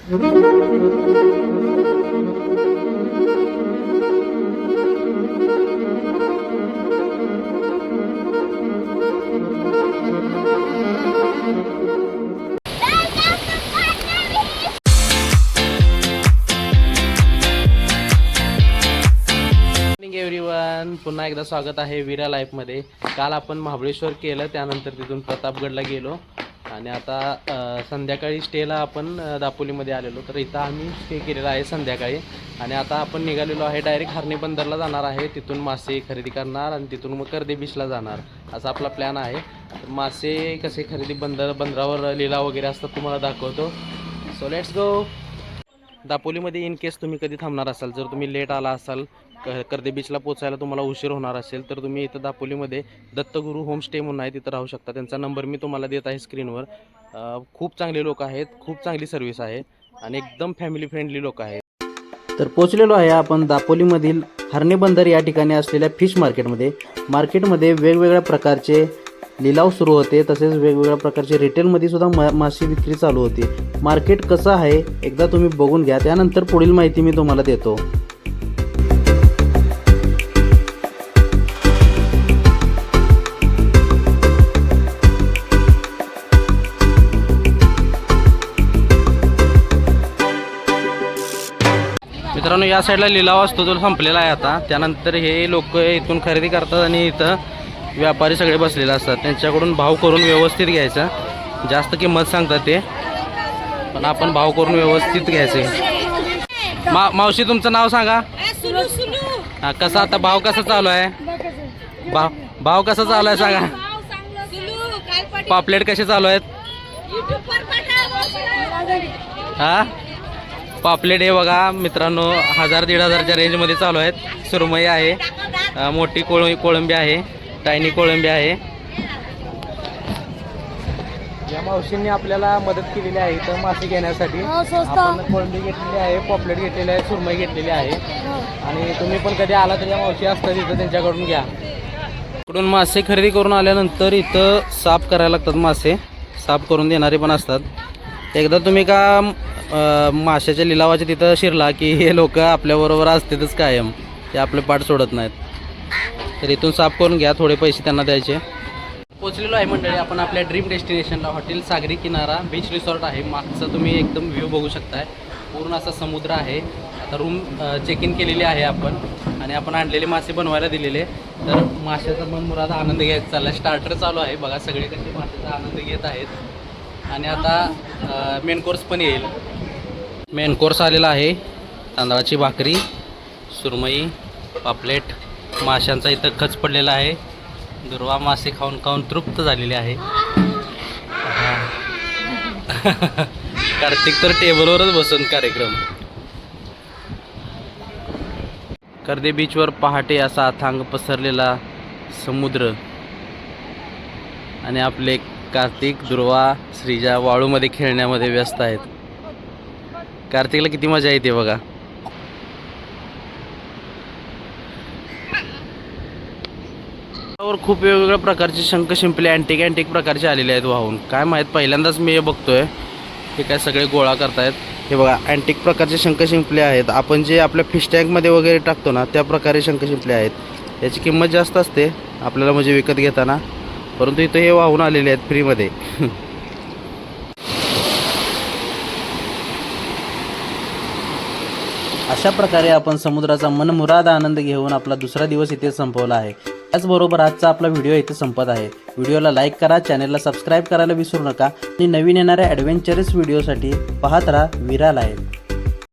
Everyone, पुन्हा एकदा स्वागत आहे विरा लाईफमध्ये। काल आपण महाबळेश्वर केलं, त्यानंतर तिथून प्रतापगडला गेलो आणि आता संध्याकाळी स्टेला आपण दापोलीमध्ये आलेलो। तर इथं आम्ही स्टे केलेला आहे संध्याकाळी आणि आता आपण निघालेलो आहे डायरेक्ट हरणी बंदरला जाणार आहे। तिथून मासे खरेदी करणार आणि तिथून मग कर्दे बीचला जाणार, असा आपला प्लॅन आहे। तर मासे कसे खरेदी बंदरावर लिलाव वगैरे असतात तुम्हाला दाखवतो। So let's go. दापोलीमध्ये इन केस तुम्ही कधी थांबणार असाल, जर तुम्ही लेट आला असाल, कर्दे बीचला पोचायला तुम्हाला उशीर होणार असेल, तर तुम्ही इथं दापोलीमध्ये दत्तगुरू होमस्टे म्हणून आहे, तिथं राहू शकता। त्यांचा नंबर मी तुम्हाला देत आहे स्क्रीनवर। खूप चांगले लोक आहेत, खूप चांगली सर्व्हिस आहे आणि एकदम फॅमिली फ्रेंडली लोक आहेत। तर पोचलेलो आहे आपण दापोलीमधील हरणी बंदर या ठिकाणी असलेल्या फिश मार्केटमध्ये वेगवेगळ्या प्रकारचे लिलाव सुरू होते, तसेच वेगवेगळ्या प्रकारचे रिटेलमध्ये सुद्धा मासे विक्री चालू होती। मार्केट कसं आहे एकदा तुम्ही बघून घ्या, त्यानंतर पुढील माहिती मी तुम्हाला देतो। मित्रांनो, या साईडला लिलाव असतो तो संपलेला आहे आता। त्यानंतर हे लोक इथून खरेदी करतात आणि इथं व्यापारी सगळे बसलेले असतात, त्यांच्याकडून भाव करून व्यवस्थित घ्यायचा। जास्त किंमत सांगतात ते, पण आपण भाव करून व्यवस्थित घ्यायचे। मावशी तुमचं नाव सांगा। कसा आता भाव कसा चालू आहे? भाव कसा चालू आहे सांगा। पापलेट कसे चालू आहेत? हा, पापलेट हे बघा मित्रांनो 1000-1500च्या रेंजमध्ये चालू आहेत। सुरमई आहे, मोठी कोळंबी आहे, टायनी कोळंबी आहे। या मावशींनी आपल्याला मदत केलेली आहे इथं मासे घेण्यासाठी। आपण कोळंबी घेतलेली आहे, पॉपलेट घेतलेली आहे, सुरमई घेतलेली आहे आणि तुम्ही पण कधी आला तर या मावशी असतात इथं, त्यांच्याकडून घ्या। इकडून मासे खरेदी करून आल्यानंतर इथं साफ करायला लागतात, मासे साफ करून देणारे पण असतात। एकदा तुम्ही का माशाच्या लिलावाच्या तिथं शिरला की हे लोक आपल्याबरोबर असतातच कायम, ते आपले पाठ सोडत नाहीत। तर इथून साफ करून घ्या, थोडे पैसे त्यांना द्यायचे। पोचलेलो आहे मंडळी आपण आपल्या ड्रीम डेस्टिनेशनला, हॉटेल सागरी किनारा बीच रिसॉर्ट आहे। मागचा तुम्ही एकदम व्ह्यू बघू शकताय, पूर्ण असा समुद्र आहे। आता रूम चेक इन केलेली आहे आपण आणि आपण आणलेले मासे बनवायला दिलेले। तर माशाचा मनमुराद आनंद घ्यायचा चालला, स्टार्टर चालू आहे बघा, सगळे कसे माशाचा आनंद घेत आहेत। आणि आता मेन कोर्स पण येईल। मेन कोर्स आलेला आहे, तांदळाची भाकरी, सुरमई, पापलेट, माशांचा इथं खच पडलेला आहे। दुर्वा मासे खाऊन खाऊन तृप्त झालेले आहे। कार्तिक तर टेबलवरच बसून कार्यक्रम। कर्दे बीचवर पहाटे असा अथांग पसरलेला समुद्र आणि आपले कार्तिक, दुर्वा, श्रीजा वाळूमध्ये खेळण्यामध्ये व्यस्त आहेत। कार्तिकला किती मजा येते बघा। खूप वेगवेगळ्या प्रकारचे शंख शिंपले अँटिक प्रकारचे आलेले आहेत वाहून, काय माहीत पहिल्यांदाच मी हे बघतोय। हे काय सगळे गोळा करतायत, हे बघा अँटिक प्रकारचे शंख शिंपले आहेत। आपण जे आपल्या फिश टँकमध्ये वगैरे टाकतो ना, त्या प्रकारे शंख शिंपले आहेत। याची किंमत जास्त असते आपल्याला म्हणजे विकत घेताना, परंतु इथं हे वाहून आलेले आहेत फ्रीमध्ये। अशा प्रकारे आपण समुद्राचा मनमुराद आनंद घेऊन आपला दुसरा दिवस इथे संपवला आहे। त्याचबरोबर आजचा आपला व्हिडिओ इथे संपत आहे। व्हिडिओला लाईक करा, चॅनलला सबस्क्राईब करायला विसरू नका आणि नवीन येणाऱ्या ॲडव्हेंचरस व्हिडिओसाठी पाहत राहा विरा लाईफ।